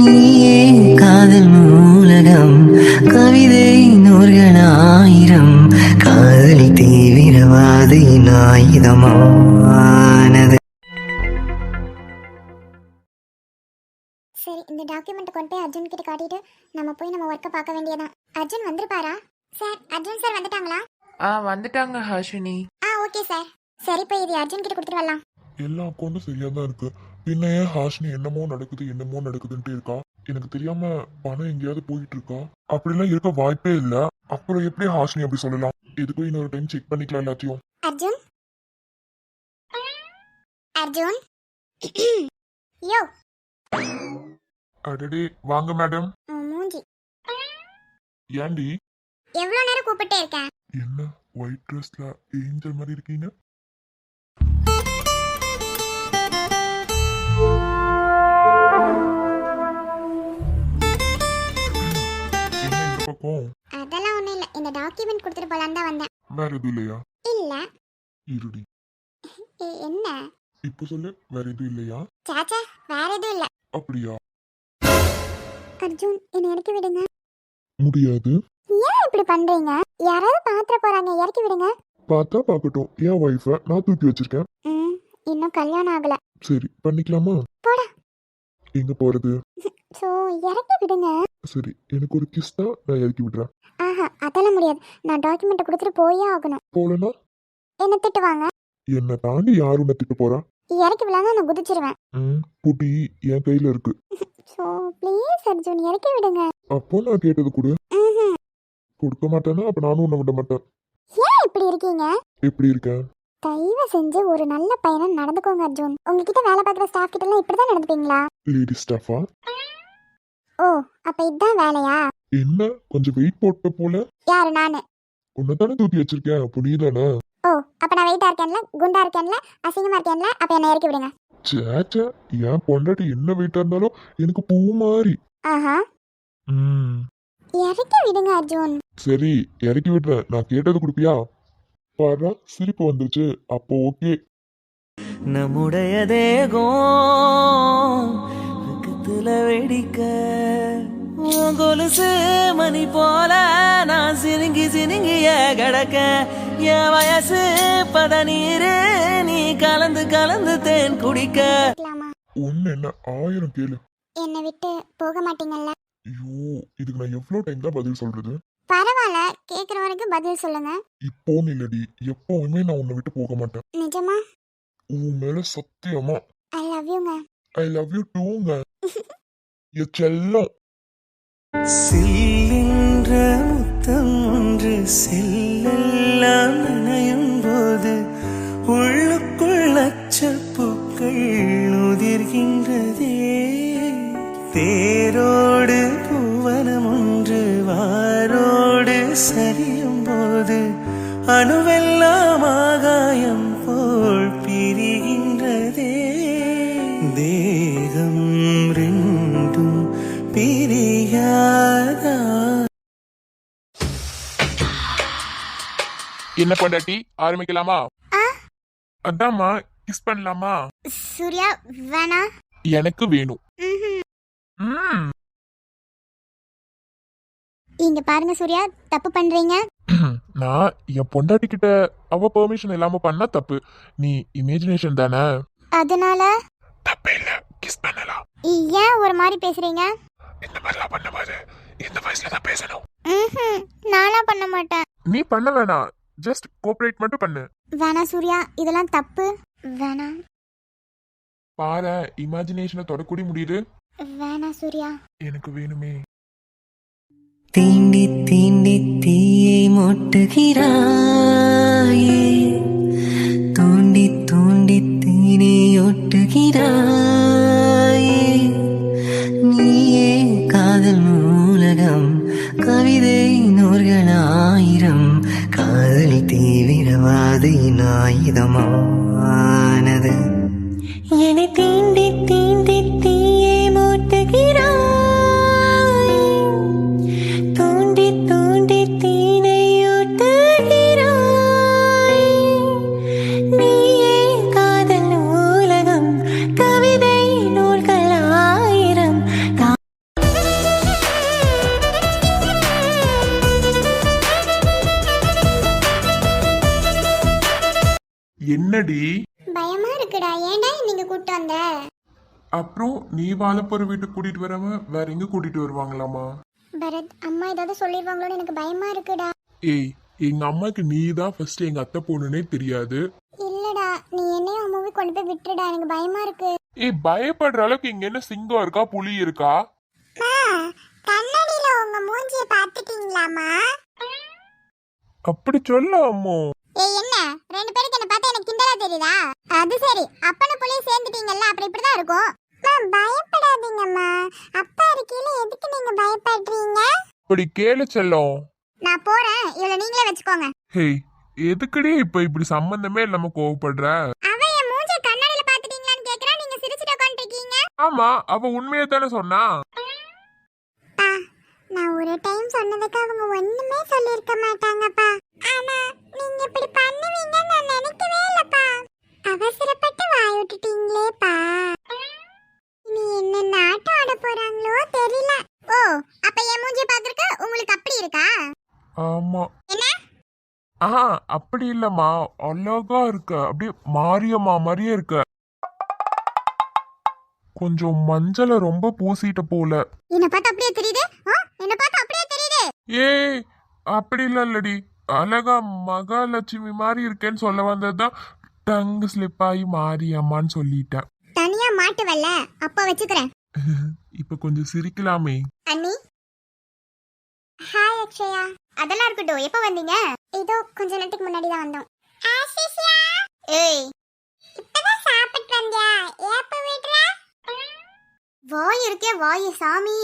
நீயே காதல் நூலகம், கவிதை நூல்களாயிரம், காதல் தீவிரவாதியின் ஆயுதமானது. சரி, இந்த டாக்குமெண்ட் கொண்டு போய் அர்ஜுன் கிட்ட காட்டிட்டு நம்ம போய் நம்ம ஒர்க்கை பார்க்க வேண்டியதான். அர்ஜுன் வந்துருப்பாரா? சார், அர்ஜுன் சார் வந்துட்டாங்களா? வந்துட்டாங்க ஹர்ஷினி. Okay sir. சரி, போய் இது அர்ஜுன் கிட்ட கொடுத்துட்டு வரலாம். எல்லா அக்கௌண்ட்டும் சரியா தான் இருக்கு. பின்ன ஏன் ஹாஷினி என்னமோ நடக்குதுன்ட்டு இருக்கா? எனக்கு தெரியாம பணம் எங்கேயாவது போயிட்டு இருக்கா? அப்படிலாம் இருக்க வாய்ப்பே இல்ல. அப்புறம் எப்படி ஹாஷினி அப்படி சொல்லலாம்? இதுக்கும் இன்னொரு டைம் செக் பண்ணிக்கலாம் எல்லாத்தையும். அர்ஜுன் அர்ஜுன் யோ அடடே, வாங்க மேடம். மூஞ்சி ஏண்டி எவ்வளவு நேரம் கூப்பிட்டே இருக்கேன்? என்ன ஒயிட் ட்ரெஸ்ல ஏஞ்சல் மாதிரி இருக்கீங்க? என்ன இந்த பக்கம்? அதெல்லாம் ஒண்ணும் இல்ல. இந்த டாக்குமெண்ட் கொடுத்துட்டு போலான்னு தான் வந்தேன். வேற எதுவும் இல்லையா? இல்ல. இருடி, என்ன? இப்ப சொல்லு, வேற எதுவும் இல்லையா? சாச்சா, வேற எதுவும் இல்ல. அப்படியா? அர்ஜுன், என்ன இறக்கி விடுங்க. முடியாது. ஏன் இப்படி பண்றீங்க? யாராவது பாத்திர போறாங்க, இறக்கி விடுங்க. பார்த்தா பார்க்கட்டும், என் ஒய்ஃப நான் தூக்கி வச்சிருக்கேன். இன்னும் கல்யாணம் ஆகல. சரி, பண்ணிக்கலாமா? போடா. எங்க போறது? சோ, இறக்கி விடுங்க. சரி, எனக்கு ஒரு கிஸ் தான், நான் இறக்கி விடுறேன். அதெல்லாம் முடியாது. நான் டாக்குமெண்ட் கொடுத்துட்டு போயே ஆகணும். போலனா என்ன திட்டுவாங்க? என்ன தாண்டி யாரு உன்னை திட்டு போறா? இறக்கி விடாம நான் குதிச்சிருவேன். புட்டி என் கையில இருக்கு. சோ ப்ளீஸ் அர்ஜுன், இறக்கி விடுங்க. அப்போ நான் கேட்டது கொடு. கொடுக்க மாட்டேன்னா அப்ப நானும் உன்னை விட மாட்டேன். ஏன் இப்படி இருக்கீங்க? எப்படி இருக்கேன்? தயவு செஞ்சு ஒரு நல்ல பையனா நடந்துக்கோங்க அர்ஜுன். உங்ககிட்ட வேலை பார்க்குற ஸ்டாஃப் கிட்ட எல்லாம் இப்படிதான் நடந்துப்பீங்களா? லேடி ஸ்டாஃபா? ஓ, அப்ப இதான் வேலையா? என்ன கொஞ்சம் வெயிட் போட்ட போல? யாரு? நானு? உன்னை தானே தூக்கி வச்சிருக்கேன், அப்போ நீ தானே? ஓ, அப்ப நான் வெயிட்டா இருக்கேன்ல, குண்டா இருக்கேன்ல, அசிங்கமா இருக்கேன்ல, அப்ப என்ன இறக்கி விடுங்க. சேச்சா, என் பொண்டாட்டி என்ன வெயிட்டா இருந்தாலும் எனக்கு பூ மாதிரி. இறக்கி விடுங்க அர்ஜுன். சரி, இறக்கி விடுறேன். நான் கேட்டது கொடுப்பியா? பாரு, சிரிப்பு வந்துருச்சு. அப்போ ஓகே. நம்முடைய தேகம் பக்கத்துல வெடிக்க, கொலுசு மணி போல நான் சினுங்கி கிடக்க, என் வயசு பதநீரு நீ கலந்து கலந்து தேன் குடிக்க. ஒன்னு என்ன 1000 கேளு. என்னை விட்டு போக மாட்டீங்கல்ல? ஐயோ, இதுக்கு நான் எவ்வளவு டைம் தான் பதில் சொல்றது? பரவாயில்ல, கேக்குற வரைக்கும் பதில் சொல்லுங்க. இப்போன்னு இல்லடி, எப்பவுமே நான் உன்னை விட்டு போக மாட்டேன். நிஜமா? உன் மேல சத்தியமா. ஐ லவ் யூங்க. I love you டூங்க. என் செல்லம். சில்லின்ற முத்தம் ஒன்று செல்லெல்லாம் நனையும் போது உள்ளுக்குள் அச்சப்பூக்கள் உதிர்கின்றதே, தேரோடு பூவனம் ஒன்று வாரோடு சரியும் போது அணுவெல்லாம் ஆகாயம் போல் பிரிகின்றதே, தேகம் ரெண்டும் பிரியாதா. என்ன பொண்டாட்டி, ஆரம்பிக்கலாமா? அதாம்மா, கிஸ் பண்ணலாமா? சூர்யா, வேணா. எனக்கு வேணும். இங்க பாருங்க சூர்யா, தப்பு பண்றீங்க. நான் என் பொண்டாட்டி கிட்ட அவ பெர்மிஷன் இல்லாம பண்ணா தப்பு. நீ இமேஜினேஷன் தானே? அதனால தப்பு இல்ல, கிஸ் பண்ணலாம். ஏன் ஒரு மாதிரி பேசுறீங்க? இந்த மாதிரிலாம் பண்ணும்போது இந்த வயசுல தான் பேசணும். நானா பண்ண மாட்டேன். நீ பண்ண வேணாம், ஜஸ்ட் கோஆபரேட் மட்டும் பண்ணு. வேணா சூர்யா, இதெல்லாம் தப்பு. வேணா. பாரு, இமேஜினேஷனை தொடக்கூடி முடியுது. வேணா சூர்யா. எனக்கு வேணுமே. தீண்டி தீண்டி தீயை மொட்டுகிறாயே, தூண்டி தூண்டி தீனை ஒட்டுகிறாயே, நீயே காதல் நூலகம், கவிதை நூல்களாயிரம், காதல் தீவிரவாதியின் ஆயுதமானது. என்னை தீண்டி தீண்டி தீயை மூட்டுகிறாய், தூண்டி தூண்டி தீனை ஒட்டுகிறாய், நீயே காதல் நூலகம், கவிதை நூல்கள் ஆயிரம், என்னடி? பயமா இருக்குடா. ஏன்டா நீங்க கூட்டு வந்த? அப்புறம் நீ வாழப்போற வீட்டுக்கு கூட்டிட்டு வராம வேற எங்க கூட்டிட்டு வருவாங்களாமா? பரத், அம்மா ஏதாவது சொல்லிடுவாங்களோன்னு எனக்கு பயமா இருக்குடா. ஏய், எங்க அம்மாக்கு நீ தான் ஃபர்ஸ்ட் எங்க அத்தை பொண்ணுனே தெரியாது. இல்லடா, நீ என்னையும் அம்மாவை கொண்டு போய் விட்டுடா, எனக்கு பயமா இருக்கு. ஏய், பயப்படுற அளவுக்கு இங்க என்ன சிங்கம் இருக்கா புலி இருக்கா? கண்ணாடியில உங்க மூஞ்சிய பாத்துட்டீங்களாமா? அப்படி சொல்ல அம்மோ. ஏய், என்ன ரெண்டு பேருக்கு என்ன பார்த்தா எனக்கு கிண்டலா தெரியுதா? அது சரி, அப்பன புள்ளைய சேர்ந்துட்டீங்கல்ல, அப்புறம் இப்படிதான் இருக்கும். பயப்படாதீங்கம்மா, அப்பா இருக்கீல, எதுக்கு நீங்க பயப்படுறீங்க? அப்படி கேளு செல்லம். நான் போறேன், இவள நீங்களே வச்சுக்கோங்க. ஹேய், எதுக்குடி இப்ப இப்படி சம்பந்தமே இல்லாம கோவப்படுற? அவ என் மூஞ்சிய கண்ணாடியில பாத்துட்டீங்களான்னு கேக்குறா, நீங்க சிரிச்சிட்டு உட்கார்ந்திருக்கீங்க. ஆமா, அவ உண்மையை தானே சொன்னா. நான் ஒரு டைம் சொன்னதுக்கு அவங்க ஒண்ணுமே சொல்லிருக்க மாட்டாங்கப்பா. ஆனா நீங்க இப்படி பண்ணுவீங்கன்னு நான் நினைக்கவே இல்லப்பா. அவசரப்பட்டு வாய் விட்டுட்டீங்களேப்பா. நீ என்ன நாட்டம் ஆட போறாங்களோ தெரியல. ஓ, அப்ப என் மூஞ்சி பாத்துருக்க உங்களுக்கு அப்படி இருக்கா? ஆமா. என்ன? ஆஹா, அப்படி இல்லம்மா, அழகா இருக்க, அப்படியே மாரியம்மா மாதிரியே இருக்க. கொஞ்சம் மஞ்சள ரொம்ப பூசிட்ட போல. என்ன பார்த்தா அப்படியே தெரியுது? என்ன பார்த்தா அப்படியே தெரியுது? ஏய், அப்படி இல்லடி, அழகா மகாலட்சுமி மாதிரி இருக்கேன்னு சொல்ல வந்ததுதான் டங்கு ஸ்லிப் ஆகி மாரியம்மான்னு சொல்லிட்டேன். தனியா மாட்டுவல்ல, அப்ப வச்சுக்கிறேன். இப்ப கொஞ்சம் சிரிக்கலாமே. அண்ணி. ஹாய் அக்ஷயா. அதெல்லாம் இருக்கட்டும், எப்ப வந்தீங்க? இதோ கொஞ்ச நேரத்துக்கு முன்னாடி தான் வந்தோம். ஆசிஷா. ஏய், இப்பதான் சாப்பிட்டு வந்தியா? ஏப்ப விடுற? வாய் இருக்கே வாய் சாமி.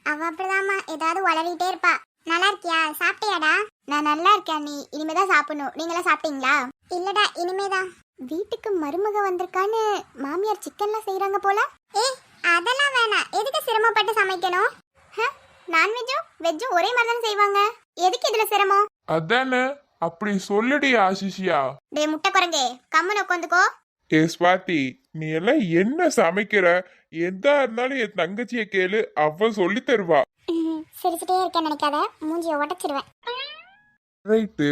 அவ அப்படிதாம்மா ஏதாவது வளரிட்டே இருப்பா. நல்லா இருக்கியா? சாப்பிட்டியாடா? நான் நல்லா இருக்கேன். நீ இனிமேதான் சாப்பிடணும். நீங்களா சாப்பிட்டீங்களா? இல்லடா, இனிமேதான். வீட்டுக்கு மருமக வந்திருக்கான்னு மாமியார் சிக்கன்லாம் செய்யறாங்க போல. ஏய், அதெல்லாம் வேணாம். எதுக்கு சிரமப்பட்டு சமைக்கணும்? நான்வெஜ்ஜும் வெஜ்ஜும் ஒரே மாதிரி தானே செய்வாங்க. எதுக்கு இதுல சிரமம்? அதானே, அப்படி சொல்லுடி ஆசிஷியா. டே முட்டை குரங்கே, கம்முன்னு உட்காந்துக்கோ. ஏ ஸ்வாதி, நீ எல்லாம் என்ன சமைக்கிற? எதா இருந்தாலும் என் தங்கச்சிய கேளு, அவ சொல்லி தருவா. சிரிச்சுட்டே இருக்கேன் நினைக்காத, மூஞ்சிய உடைச்சிருவேன். ரைட்டு.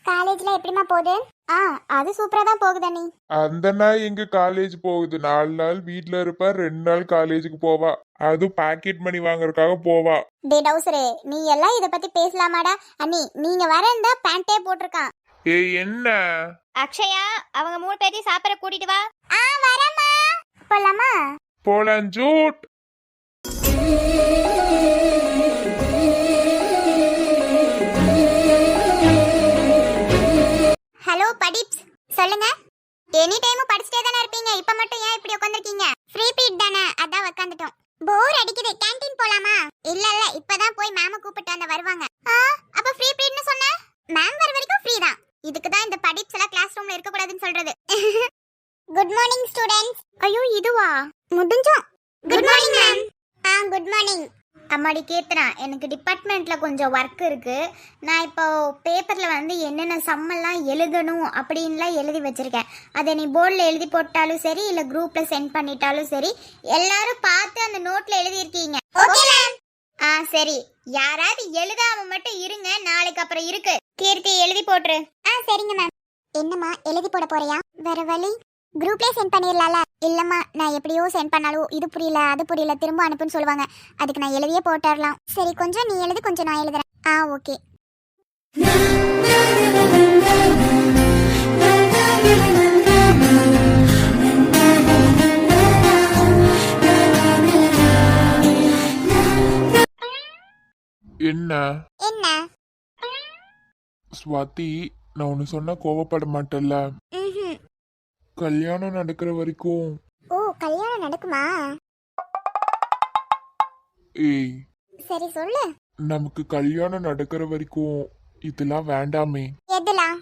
காலேஜ்ல எப்படிமா போகுது? அது சூப்பரா தான் போகுது அண்ணி. அந்த நாள் எங்க காலேஜ் போகுது? 4 நாள் வீட்ல இருப்பா, 2 நாள் காலேஜுக்கு போவா. அதுவும் பாக்கெட் மணி வாங்குறதுக்காக போவா. டே டவுசரே, நீ எல்லாம் இத பத்தி பேசலாமாடா? அண்ணி, நீங்க வரேன்டா பேண்டே போட்டிருக்கான். ஏய், என்ன? அக்ஷயா, அவங்க 3 பேரையும் சாப்பிட கூட்டிட்டு வா. வரேம்மா. போலாமா? போலாம் ஜூட். ஹலோ படிப்ஸ், சொல்லுங்க. எனி டைம் படிச்சிட்டே தானே இருப்பீங்க, இப்ப மட்டும் ஏன் இப்படி உட்கார்ந்திருக்கீங்க? ஃப்ரீ பீரியட் தானே, அதான் உட்கார்ந்துட்டோம். போர் அடிக்குது, கேண்டீன் போலாமா? இல்ல இப்பதான் போய் மேம கூப்பிட்டு வந்த வருவாங்க. அப்ப ஃப்ரீ பீரியட்னு சொன்ன? மேம் வர வரைக்கும் ஃப்ரீ தான். இதுக்கு தான் இந்த படிப்ஸ் எல்லாம் கிளாஸ் ரூம்ல இருக்க கூடாதுன்னு சொல்றது. Good morning students. ஐயோ, இதுவா? முடிஞ்சோம். Good morning ma'am. Good morning. அம்மாடி கீர்த்தனா, எனக்கு டிபார்ட்மெண்ட்ல கொஞ்சம் ஒர்க் இருக்கு. நான் இப்போ பேப்பர்ல வந்து என்னென்ன சம்மெல்லாம் எழுதணும் அப்படின்லாம் எழுதி வச்சிருக்கேன். அதை நீ போர்டில் எழுதி போட்டாலும் சரி, இல்ல குரூப்ல சென்ட் பண்ணிட்டாலும் சரி, எல்லாரும் பார்த்து அந்த நோட்ல எழுதியிருக்கீங்க. Okay ma'am. சரி, யாராவது எழுதாம மட்டும் இருங்க, நாளைக்கு அப்புறம் இருக்கு. கீர்த்தி எழுதி போட்டுரு. சரிங்க மேம். என்னம்மா எழுதி போட போறியா? வேற வழி? குரூப்லயே சென்ட் பண்ணிரலாம்ல? இல்லம்மா, நான் எப்படியோ சென்ட் பண்ணாலும் இது புரியல அது புரியல திரும்ப அனுப்புன்னு சொல்லுவாங்க. அதுக்கு நான் எழுதியே போட்டுடலாம். சரி, கொஞ்சம் நீ எழுது, கொஞ்சம் நான் எழுதுறேன். ஓகே. என்ன என்ன? ஸ்வாதி, நான் ஒன்னு சொன்னா கோவப்பட மாட்டேல்ல? கல்யாணம் நடக்கிற வரைக்கும். ஓ, கல்யாணம் நடக்குமா? ஏய், சரி சொல்லு. நமக்கு கல்யாணம் நடக்கிற வரைக்கும் இதெல்லாம் வேண்டாமே. எதுலாம்?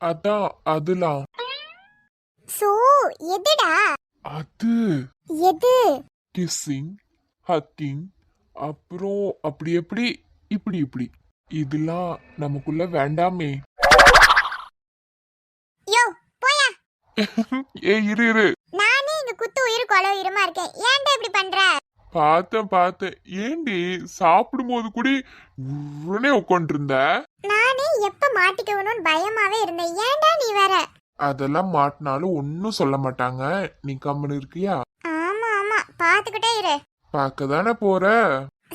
அதான் அதெல்லாம். சோ எதுடா? அது எது? கிஸ்ஸிங், ஹக்கிங், அப்புறம் அப்படி எப்படி இப்படி இப்படி இதெல்லாம் நமக்குள்ள வேண்டாமே. யோ போயா. ஏய், இரு. நானே இங்க குத்து உயிர் கொலை உயிரமா இருக்கேன், ஏன்டா இப்படி பண்ற? பார்த்தேன். ஏண்டி சாப்பிடும் போது கூட உடனே உட்காந்துருந்த? நானே எப்ப மாட்டிக்கணும்னு பயமாவே இருந்தேன், ஏன்டா நீ வேற? அதெல்லாம் மாட்டினாலும் ஒன்னும் சொல்ல மாட்டாங்க. நீ கம்முன்னு இருக்கியா? ஆமா ஆமா பாத்துக்கிட்டே இரு. பார்க்க தானே போற.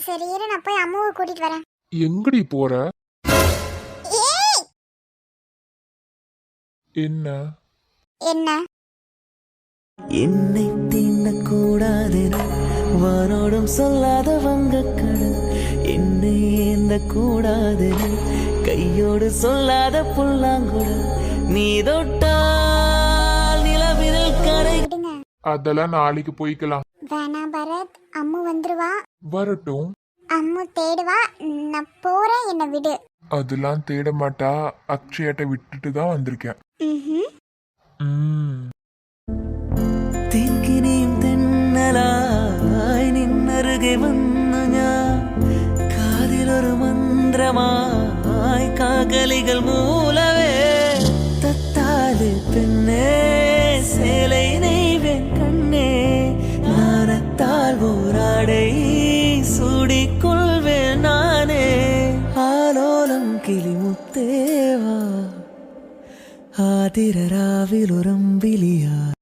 சரி இரு, நான் போய் அம்மாவை கூட்டிட்டு வரேன். எங்கடி போற? ஏய் என்ன? என்ன? என்னை தீண்டக்கூடாதென வானோடும் சொல்லாத வங்கக்கடல், என்னை ஏந்த கூடாதென கையோடு சொல்லாத புல்லாங்குழல், நீ தொட்டால் நிலவினில் கரை. விடுங்க. அதெல்லாம் நாளைக்கு போய்க்கலாம். வேணா பரத், அம்மு வந்துருவா. வரட்டும். அம்மு தேடுவா, நான் போறேன், என்ன விடு. அதெல்லாம் தேட மாட்டா. அக்ஷயாட்ட விட்டுட்டு தான் வந்திருக்கேன். ம்ஹும். തേക്കിനെയും തെന്നലായി നിന്നരുകെ വന്നു ഞാൻ, കാതിലൊരു മന്ത്രമായി കാകലികൾ മൂലവേ തത്താല് പെണ്ണേ சேலை நெய்வேன் கண்ணே, நாணத்தால் போராடை சூடிக்கொள்வேன் நானே, ஆலோலம் கிளிமுத்தேவா ஆதிரராவில் உரம்பிலியா.